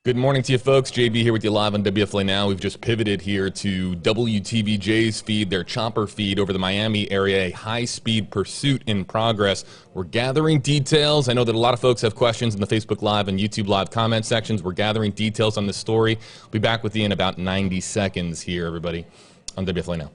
Good morning to you folks. JB here with you live on WFLA Now. We've just pivoted here to WTVJ's feed, their chopper feed over the Miami area, a high-speed pursuit in progress. We're gathering details. I know that a lot of folks have questions in the Facebook Live and YouTube Live comment sections. We're gathering details on this story. We'll be back with you in about 90 seconds here, everybody, on WFLA Now.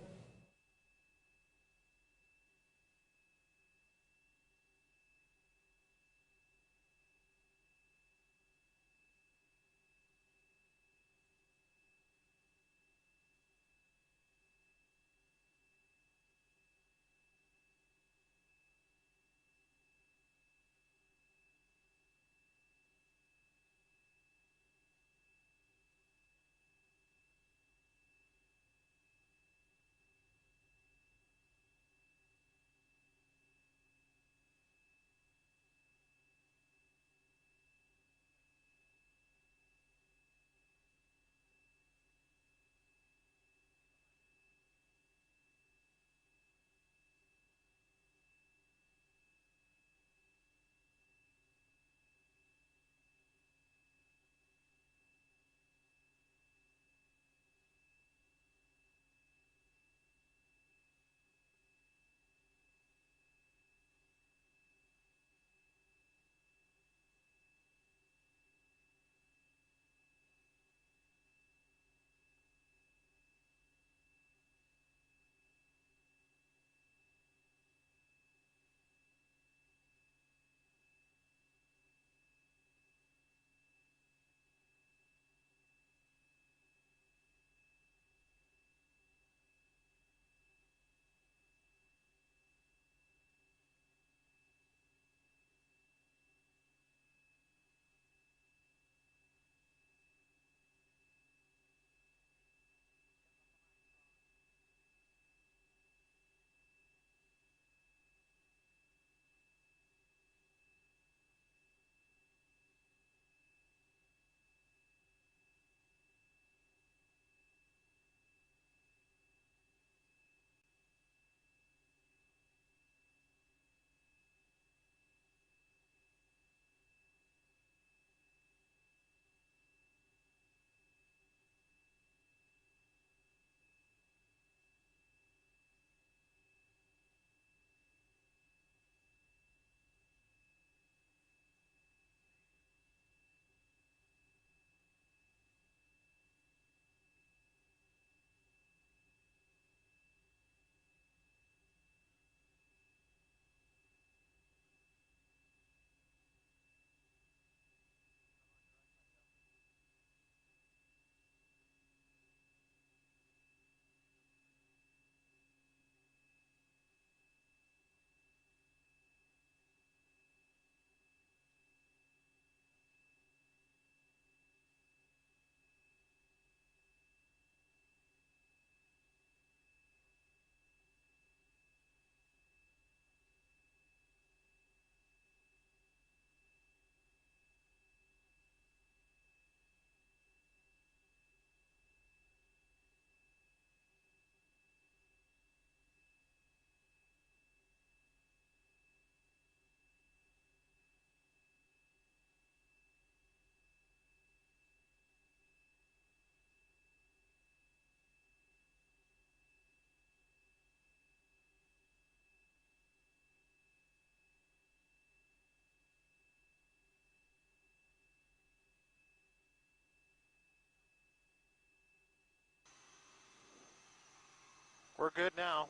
We're good now.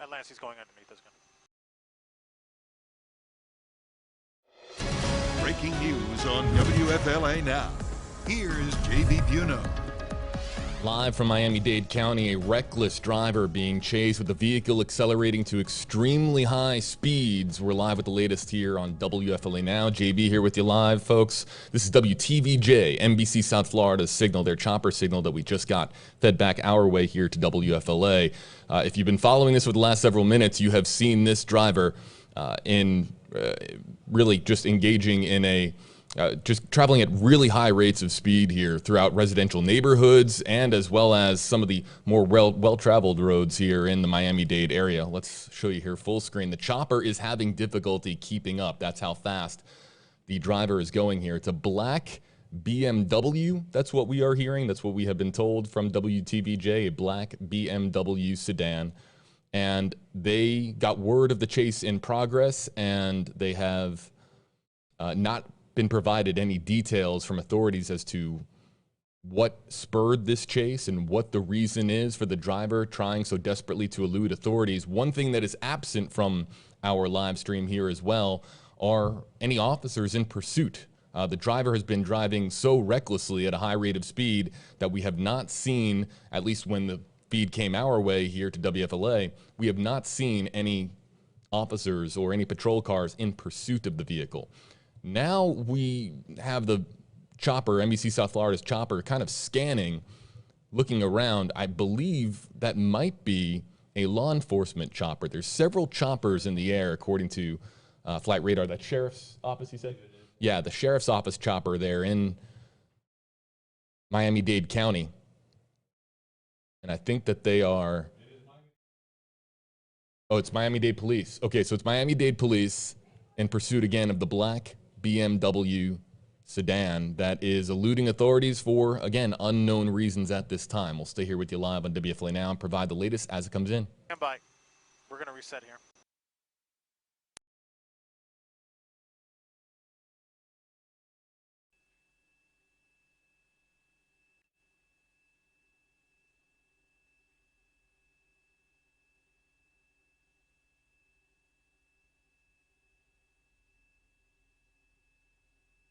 And Lancey's going underneath us. Breaking news on WFLA Now. Here's J.B. Biunno. Live from Miami-Dade County, a reckless driver being chased with a vehicle accelerating to extremely high speeds. We're live with the latest here on WFLA Now. JB here with you live, folks. This is WTVJ, NBC South Florida's signal, their chopper signal that we just got fed back our way here to WFLA. If you've been following this for the last several minutes, you have seen this driver really just engaging in a just traveling at really high rates of speed here throughout residential neighborhoods and as well as some of the more well-traveled roads here in the Miami-Dade area. Let's show you here full screen. The chopper is having difficulty keeping up. That's how fast the driver is going here. It's a black BMW. That's what we are hearing. That's what we have been told from WTVJ, a black BMW sedan. And they got word of the chase in progress, and they have not been provided any details from authorities as to what spurred this chase and what the reason is for the driver trying so desperately to elude authorities. One thing that is absent from our live stream here as well are any officers in pursuit. The driver has been driving so recklessly at a high rate of speed that we have not seen, at least when the feed came our way here to WFLA, we have not seen any officers or any patrol cars in pursuit of the vehicle. Now we have the chopper, NBC South Florida's chopper, kind of scanning, looking around. I believe that might be a law enforcement chopper. There's several choppers in the air, according to Flight Radar. That sheriff's office, you said? Yeah, the sheriff's office chopper there in Miami-Dade County. And I think that they are... Oh, it's Miami-Dade Police. Okay, so it's Miami-Dade Police in pursuit again of the black BMW sedan that is eluding authorities for, again, unknown reasons at this time. We'll stay here with you live on WFLA Now and provide the latest as it comes in. Stand by. We're going to reset here.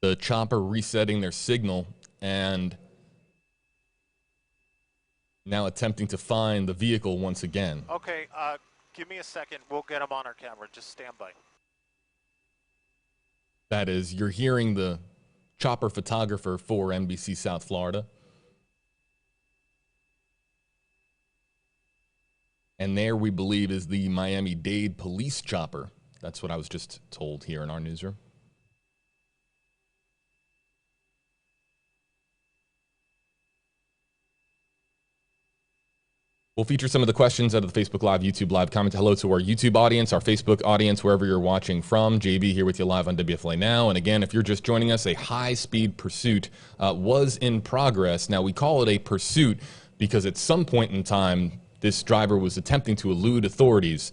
The chopper resetting their signal and now attempting to find the vehicle once again. Okay, give me a second. We'll get them on our camera. Just stand by. That is, you're hearing the chopper photographer for NBC South Florida. And there we believe is the Miami-Dade police chopper. That's what I was just told here in our newsroom. We'll feature some of the questions out of the Facebook Live, YouTube Live comment. Hello to our YouTube audience, our Facebook audience, wherever you're watching from. JB here with you live on WFLA Now. And again, if you're just joining us, a high-speed pursuit was in progress. Now, we call it a pursuit because at some point in time, this driver was attempting to elude authorities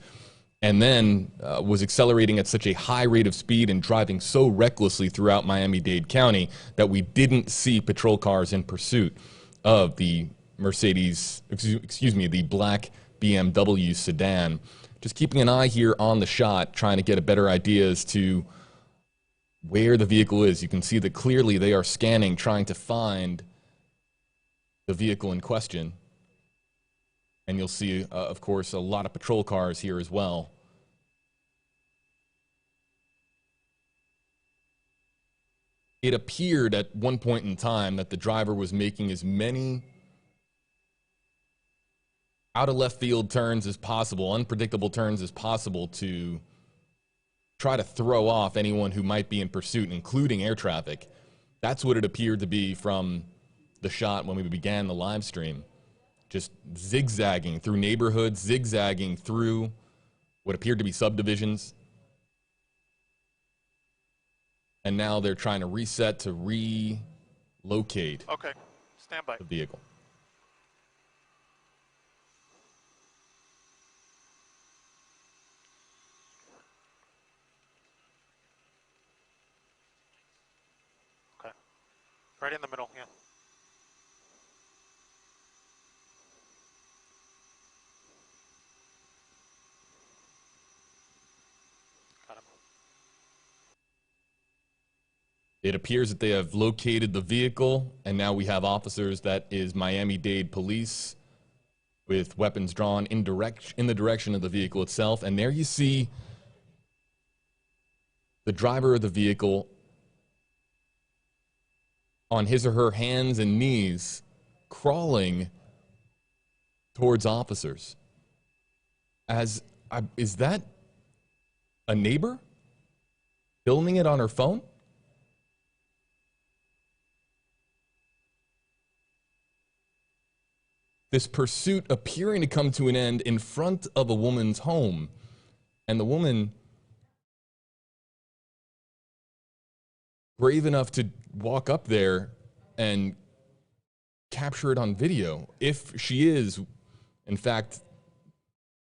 and then was accelerating at such a high rate of speed and driving so recklessly throughout Miami-Dade County that we didn't see patrol cars in pursuit of the the black BMW sedan. Just keeping an eye here on the shot, trying to get a better idea as to where the vehicle is. You can see that clearly they are scanning, trying to find the vehicle in question. And you'll see, of course, a lot of patrol cars here as well. It appeared at one point in time that the driver was making as many out of left field turns as possible, unpredictable turns as possible to try to throw off anyone who might be in pursuit, including air traffic. That's what it appeared to be from the shot when we began the live stream. Just zigzagging through neighborhoods, zigzagging through what appeared to be subdivisions. And now they're trying to reset to relocate Okay, stand by. the vehicle. Okay, right in the middle, yeah. Got him. It appears that they have located the vehicle, and now we have officers that is Miami-Dade police with weapons drawn in the direction of the vehicle itself. And there you see the driver of the vehicle on his or her hands and knees crawling towards officers. Is that a neighbor filming it on her phone? This pursuit appearing to come to an end in front of a woman's home. And the woman brave enough to walk up there and capture it on video. If she is, in fact,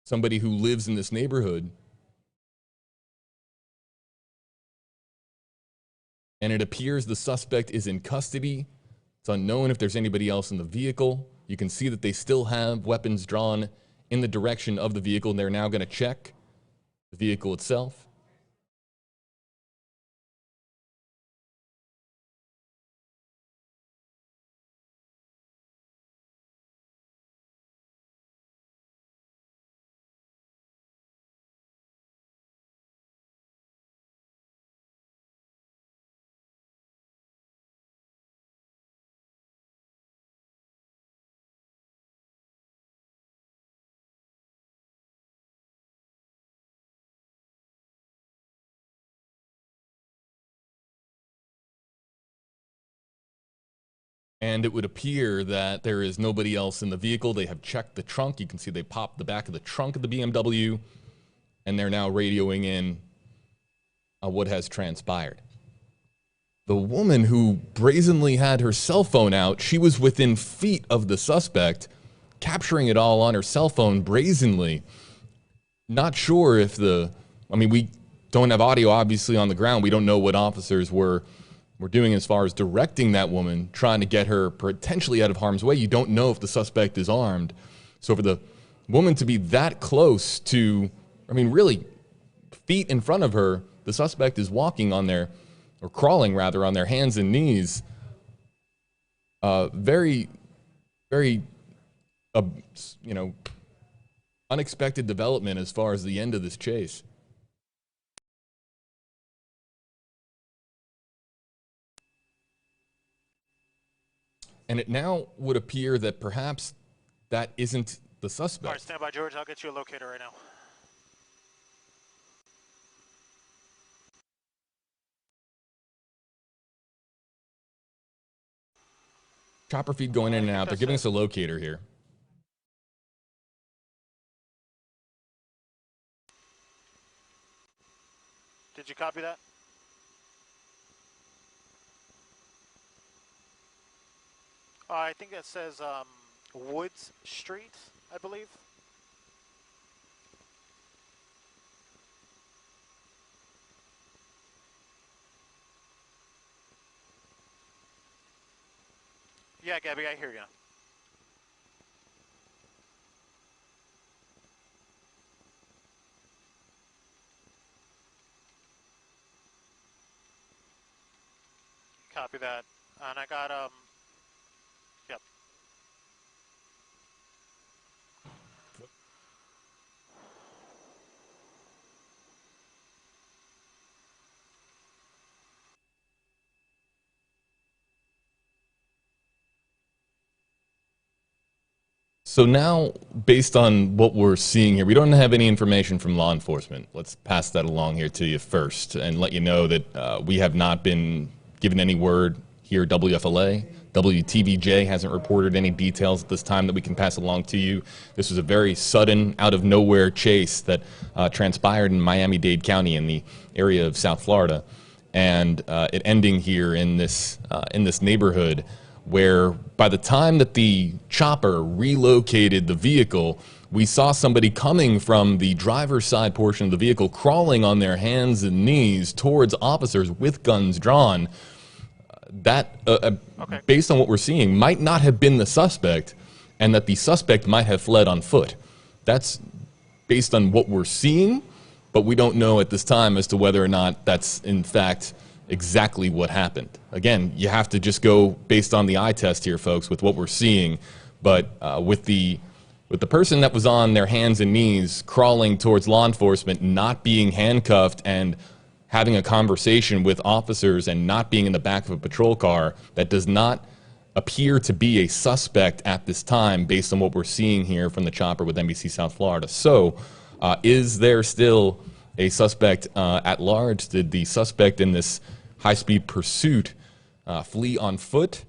somebody who lives in this neighborhood, and it appears the suspect is in custody. It's unknown if there's anybody else in the vehicle. You can see that they still have weapons drawn in the direction of the vehicle, and they're now going to check the vehicle itself. And it would appear that there is nobody else in the vehicle. They have checked the trunk. You can see they popped the back of the trunk of the BMW, and they're now radioing in what has transpired. The woman who brazenly had her cell phone out, she was within feet of the suspect, capturing it all on her cell phone brazenly. Not sure if we don't have audio obviously on the ground. We don't know what officers were doing as far as directing that woman, trying to get her potentially out of harm's way. You don't know if the suspect is armed. So for the woman to be that close to, really feet in front of her, the suspect is walking on their, or crawling rather, on their hands and knees. Very, very, unexpected development as far as the end of this chase. And it now would appear that perhaps that isn't the suspect. All right, stand by, George. I'll get you a locator right now. Chopper feed going in and out. They're giving us a locator here. Did you copy that? I think that says Woods Street, I believe. Yeah, Gabby, I hear you. Copy that. And I got, yep. So now, based on what we're seeing here, we don't have any information from law enforcement. Let's pass that along here to you first and let you know that we have not been given any word here at WFLA. WTVJ hasn't reported any details at this time that we can pass along to you. This was a very sudden, out-of-nowhere chase that transpired in Miami-Dade County in the area of South Florida, and it ending here in this neighborhood, where by the time that the chopper relocated the vehicle, we saw somebody coming from the driver's side portion of the vehicle, crawling on their hands and knees towards officers with guns drawn. That, okay, based on what we're seeing, might not have been the suspect, and that the suspect might have fled on foot. That's based on what we're seeing, but we don't know at this time as to whether or not that's, in fact, exactly what happened. Again, you have to just go based on the eye test here, folks, with what we're seeing. But with the person that was on their hands and knees crawling towards law enforcement, not being handcuffed and having a conversation with officers and not being in the back of a patrol car, that does not appear to be a suspect at this time based on what we're seeing here from the chopper with NBC South Florida. So is there still a suspect at large? Did the suspect in this high-speed pursuit flee on foot?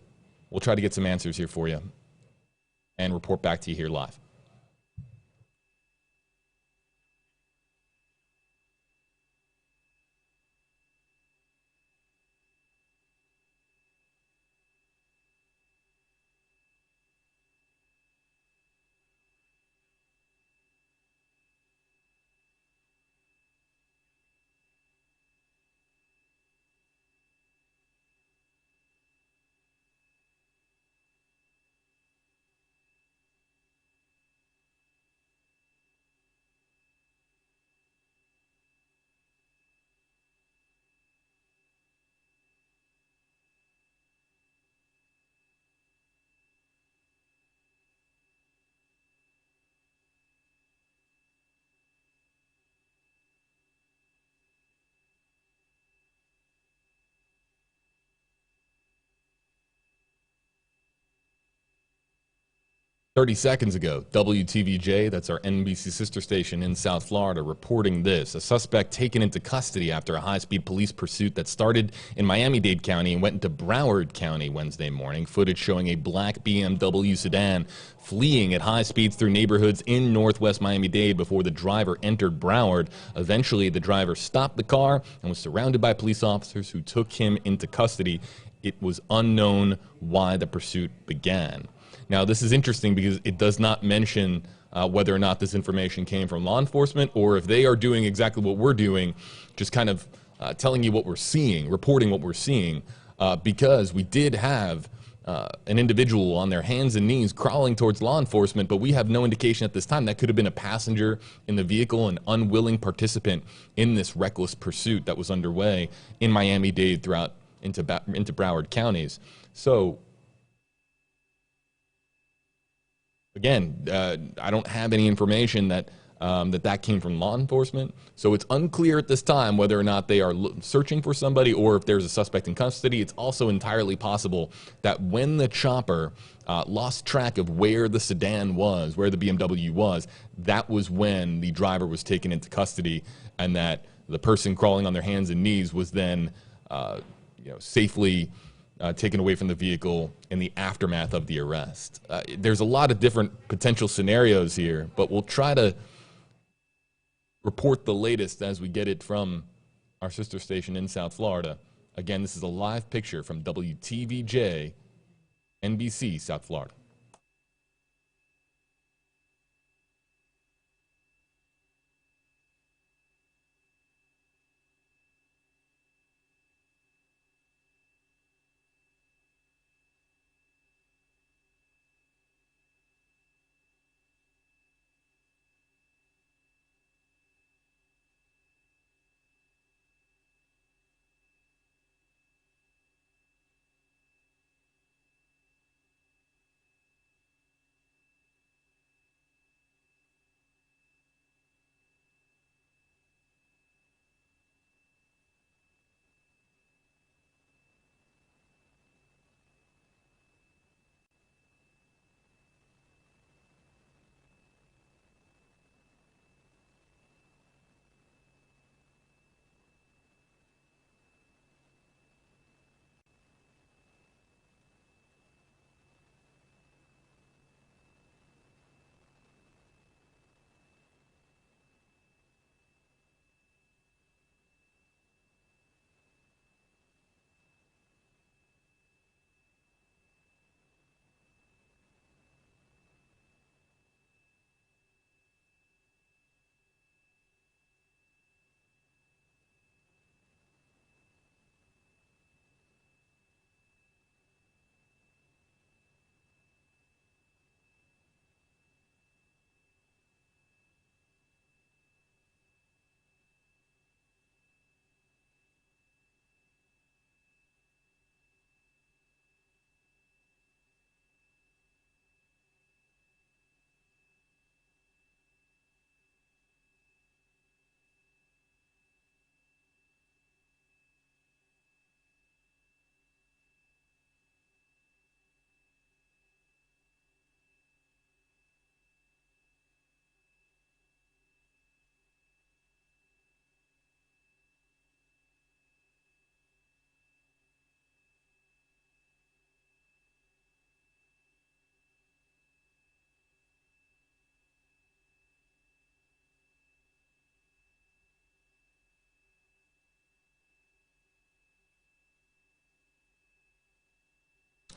We'll try to get some answers here for you and report back to you here live. 30 seconds ago, WTVJ, that's our NBC sister station in South Florida, reporting this. A suspect taken into custody after a high-speed police pursuit that started in Miami-Dade County and went into Broward County Wednesday morning. Footage showing a black BMW sedan fleeing at high speeds through neighborhoods in northwest Miami-Dade before the driver entered Broward. Eventually, the driver stopped the car and was surrounded by police officers who took him into custody. It was unknown why the pursuit began. Now, this is interesting because it does not mention whether or not this information came from law enforcement or if they are doing exactly what we're doing, just kind of telling you what we're seeing, reporting what we're seeing, because we did have an individual on their hands and knees crawling towards law enforcement, but we have no indication at this time that could have been a passenger in the vehicle, an unwilling participant in this reckless pursuit that was underway in Miami-Dade throughout into Broward counties. So, again, I don't have any information that that came from law enforcement. So it's unclear at this time whether or not they are searching for somebody or if there's a suspect in custody. It's also entirely possible that when the chopper lost track of where the sedan was, where the BMW was, that was when the driver was taken into custody, and that the person crawling on their hands and knees was then safely taken away from the vehicle in the aftermath of the arrest. There's a lot of different potential scenarios here, but we'll try to report the latest as we get it from our sister station in South Florida. Again, this is a live picture from WTVJ, NBC South Florida.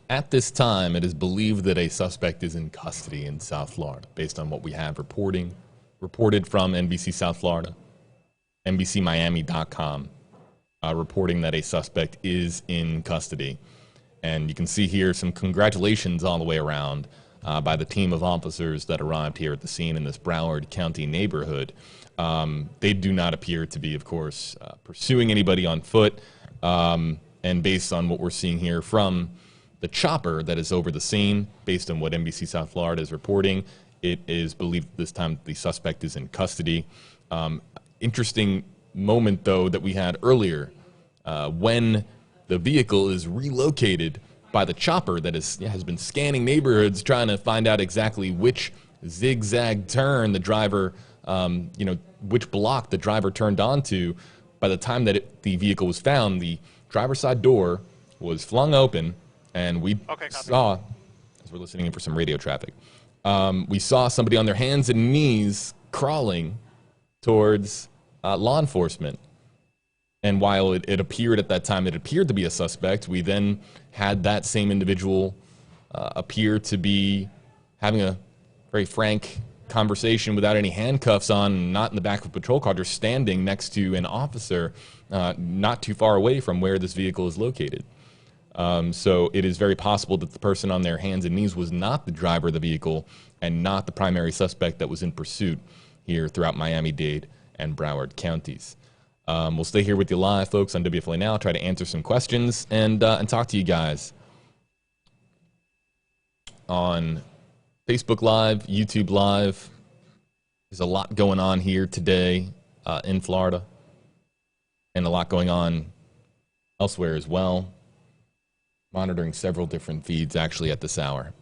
At this time, it is believed that a suspect is in custody in South Florida, based on what we have reported from NBC South Florida, NBCMiami.com, reporting that a suspect is in custody. And you can see here some congratulations all the way around by the team of officers that arrived here at the scene in this Broward County neighborhood. They do not appear to be, of course, pursuing anybody on foot. And based on what we're seeing here from the chopper that is over the scene, based on what NBC South Florida is reporting, it is believed this time the suspect is in custody. Interesting moment, though, that we had earlier when the vehicle is relocated by the chopper that has been scanning neighborhoods trying to find out exactly which zigzag turn the driver, which block the driver turned onto. By the time that the vehicle was found, the driver's side door was flung open, and we saw, as we're listening in for some radio traffic, we saw somebody on their hands and knees crawling towards law enforcement. And while it appeared at that time, it appeared to be a suspect, we then had that same individual appear to be having a very frank conversation without any handcuffs on, not in the back of a patrol car, just standing next to an officer not too far away from where this vehicle is located. So it is very possible that the person on their hands and knees was not the driver of the vehicle and not the primary suspect that was in pursuit here throughout Miami-Dade and Broward counties. We'll stay here with you live, folks, on WFLA Now, try to answer some questions and talk to you guys on Facebook Live, YouTube Live. There's a lot going on here today in Florida, and a lot going on elsewhere as well. Monitoring several different feeds actually at this hour.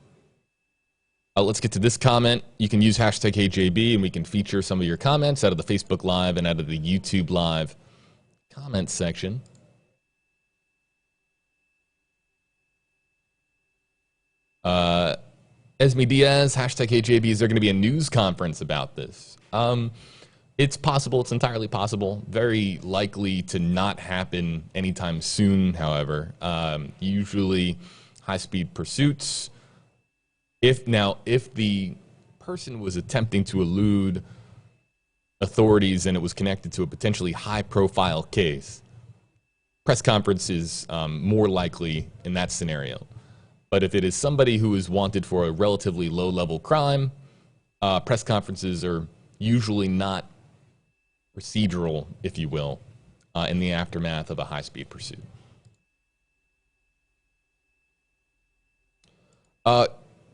Let's get to this comment. You can use hashtag HeyJB, and we can feature some of your comments out of the Facebook Live and out of the YouTube Live comment section. Esme Diaz, hashtag HeyJB, is there going to be a news conference about this? It's possible. It's entirely possible. Very likely to not happen anytime soon, however. Usually high-speed pursuits. If the person was attempting to elude authorities and it was connected to a potentially high-profile case, press conference is more likely in that scenario. But if it is somebody who is wanted for a relatively low-level crime, press conferences are usually not procedural, if you will, in the aftermath of a high-speed pursuit.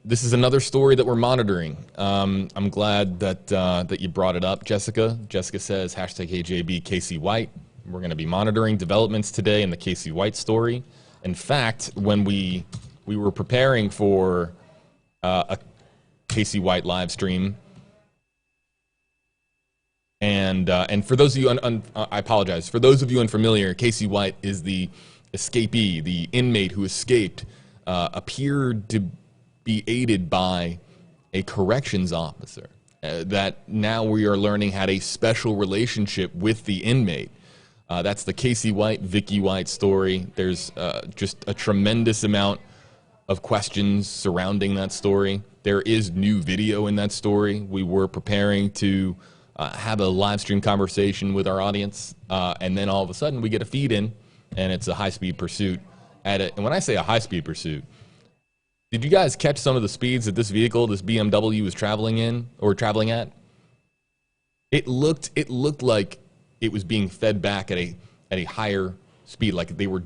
This is another story that we're monitoring. I'm glad that you brought it up, Jessica. Jessica says, hashtag HeyJB Casey White. We're going to be monitoring developments today in the Casey White story. In fact, when we were preparing for a Casey White live stream, and for those of you, I apologize, for those of you unfamiliar, Casey White is the escapee, the inmate who escaped, appeared to be aided by a corrections officer that now we are learning had a special relationship with the inmate. That's the Casey White, Vicky White story. There's just a tremendous amount of questions surrounding that story. There is new video in that story. We were preparing to have a live stream conversation with our audience, and then all of a sudden we get a feed in, and it's a high-speed pursuit. And when I say a high-speed pursuit, did you guys catch some of the speeds that this vehicle, this BMW, was traveling in or traveling at? It looked like it was being fed back at a higher speed, like they were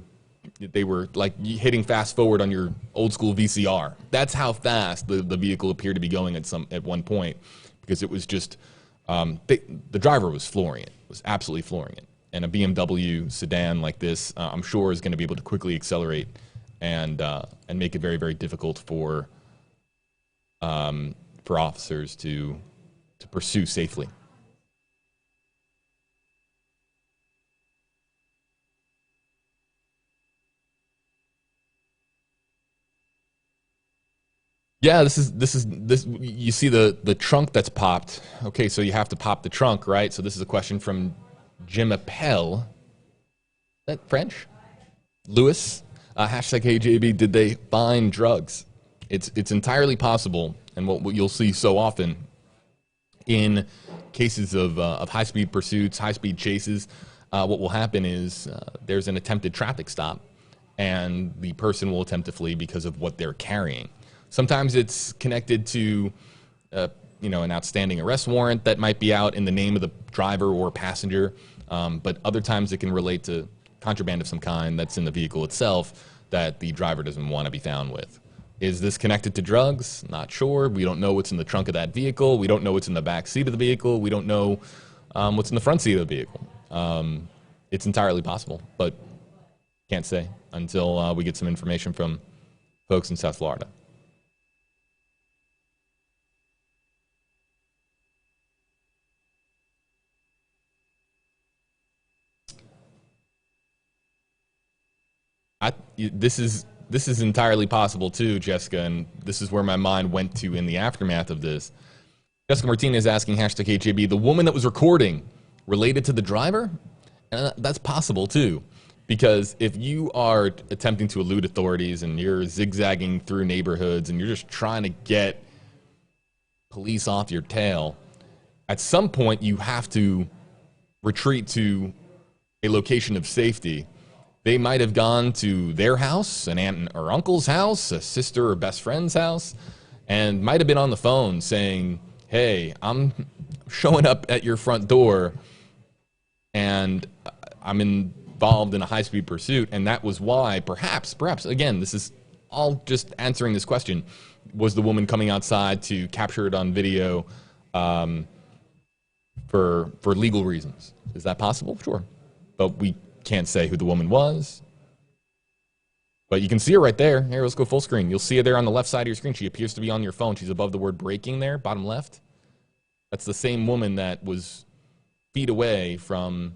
like hitting fast forward on your old school VCR. That's how fast the vehicle appeared to be going at one point, because it was just the driver was flooring it, was absolutely flooring it. And a BMW sedan like this, I'm sure, is going to be able to quickly accelerate and make it very, very difficult for officers to pursue safely. Yeah, this you see the trunk that's popped. Okay, so you have to pop the trunk, right? So this is a question from Jim Appel. Is that French? Lewis, hashtag HeyJB, did they find drugs? It's entirely possible, and what you'll see so often in cases of high-speed pursuits, high-speed chases, what will happen is there's an attempted traffic stop, and the person will attempt to flee because of what they're carrying. Sometimes it's connected to, an outstanding arrest warrant that might be out in the name of the driver or passenger, but other times it can relate to contraband of some kind that's in the vehicle itself that the driver doesn't want to be found with. Is this connected to drugs? Not sure. We don't know what's in the trunk of that vehicle. We don't know what's in the back seat of the vehicle. We don't know what's in the front seat of the vehicle. It's entirely possible, but can't say until we get some information from folks in South Florida. This is entirely possible too, Jessica, and this is where my mind went to in the aftermath of this. Jessica Martinez asking hashtag H.J.B. The woman that was recording related to the driver? That's possible too, because if you are attempting to elude authorities and you're zigzagging through neighborhoods and you're just trying to get police off your tail, at some point you have to retreat to a location of safety. They might have gone to their house, an aunt or uncle's house, a sister or best friend's house, and might have been on the phone saying, hey, I'm showing up at your front door and I'm involved in a high-speed pursuit. And that was why, perhaps, again, this is all just answering this question, was the woman coming outside to capture it on video for legal reasons. Is that possible? Sure. But we can't say who the woman was. But you can see her right there. Here, let's go full screen. You'll see her there on the left side of your screen. She appears to be on your phone. She's above the word braking there, bottom left. That's the same woman that was feet away from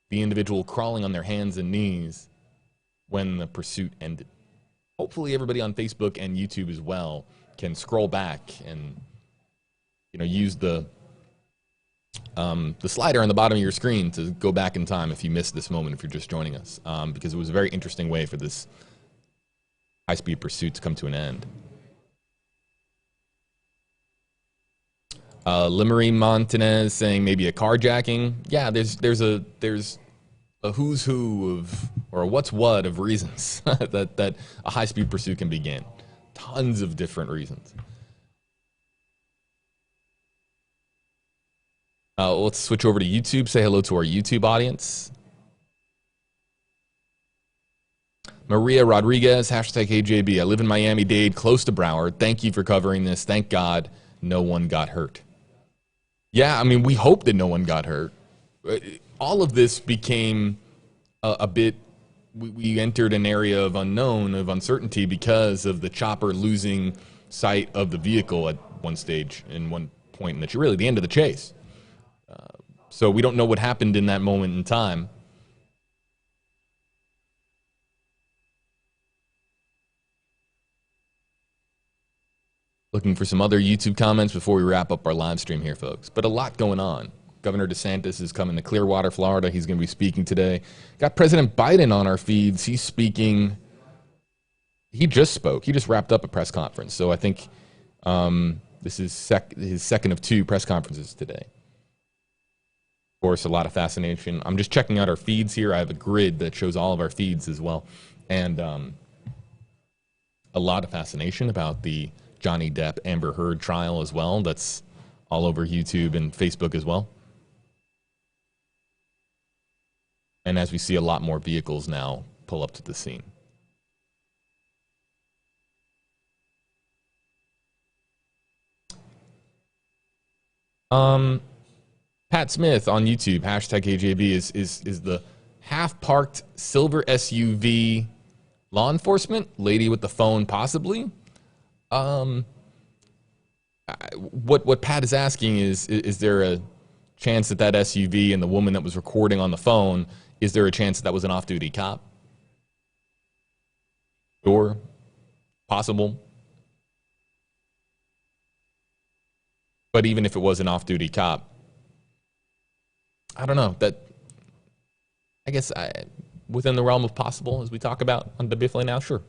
the individual crawling on their hands and knees when the pursuit ended. Hopefully everybody on Facebook and YouTube as well can scroll back and, you know, use the slider on the bottom of your screen to go back in time if you missed this moment, if you're just joining us, because it was a very interesting way for this high-speed pursuit to come to an end. Limery Montanez saying maybe a carjacking. Yeah, there's a who's who of, or a what's what of reasons that a high-speed pursuit can begin. Tons of different reasons. Let's switch over to YouTube. Say hello to our YouTube audience. Maria Rodriguez, hashtag HJB. I live in Miami-Dade, close to Broward. Thank you for covering this. Thank God no one got hurt. Yeah, I mean, we hope that no one got hurt. All of this became a bit, we entered an area of unknown, of uncertainty, because of the chopper losing sight of the vehicle at one stage, in one point, and that's really the end of the chase. So we don't know what happened in that moment in time. Looking for some other YouTube comments before we wrap up our live stream here, folks. But a lot going on. Governor DeSantis is coming to Clearwater, Florida. He's going to be speaking today. Got President Biden on our feeds. He's speaking. He just spoke. He just wrapped up a press conference. So I think this is his second of two press conferences today. Of course, a lot of fascination. I'm just checking out our feeds here. I have a grid that shows all of our feeds as well. And a lot of fascination about the Johnny Depp Amber Heard trial as well. That's all over YouTube and Facebook as well. And as we see a lot more vehicles now pull up to the scene. Pat Smith on YouTube, hashtag KJB, is the half-parked silver SUV law enforcement lady with the phone, possibly. What Pat is asking is there a chance that that SUV and the woman that was recording on the phone, is there a chance that was an off-duty cop? Sure. Possible. But even if it was an off-duty cop, I don't know. That, I guess, within the realm of possible, as we talk about on WFLA Now, sure.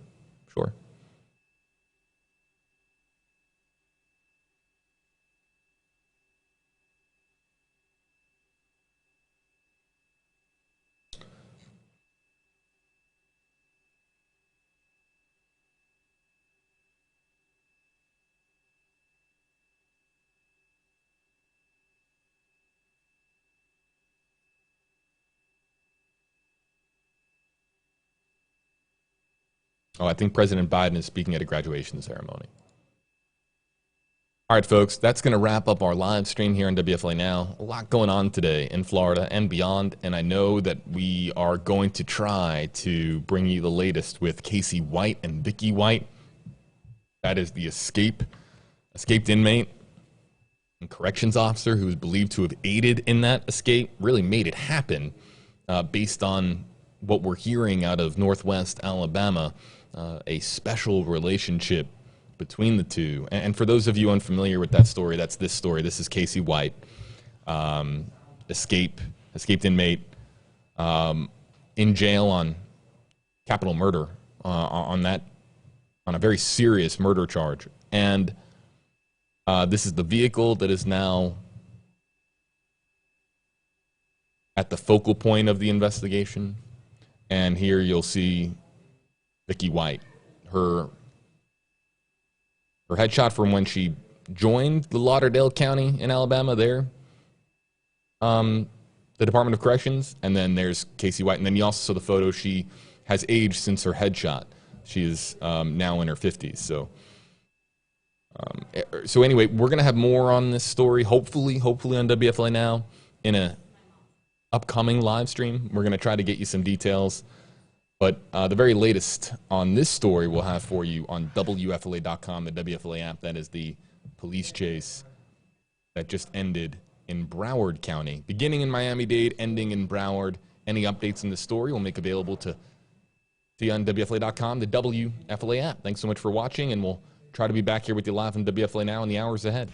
Oh, I think President Biden is speaking at a graduation ceremony. All right, folks, that's going to wrap up our live stream here on WFLA Now. A lot going on today in Florida and beyond, and I know that we are going to try to bring you the latest with Casey White and Vicky White. That is the escaped inmate and corrections officer who is believed to have aided in that escape, really made it happen based on what we're hearing out of Northwest Alabama, a special relationship between the two. And for those of you unfamiliar with that story, that's this story. This is Casey White, escaped inmate, in jail on capital murder, on a very serious murder charge. And this is the vehicle that is now at the focal point of the investigation. And here you'll see Vicky White, her headshot from when she joined the Lauderdale County in Alabama there, the Department of Corrections. And then there's Casey White. And then you also saw the photo. She has aged since her headshot. She is now in her 50s. So anyway, we're going to have more on this story, hopefully on WFLA Now in a upcoming live stream. We're going to try to get you some details. But the very latest on this story we'll have for you on WFLA.com, the WFLA app. That is the police chase that just ended in Broward County, beginning in Miami-Dade, ending in Broward. Any updates in the story we'll make available to see on WFLA.com, the WFLA app. Thanks so much for watching, and we'll try to be back here with you live on WFLA Now in the hours ahead.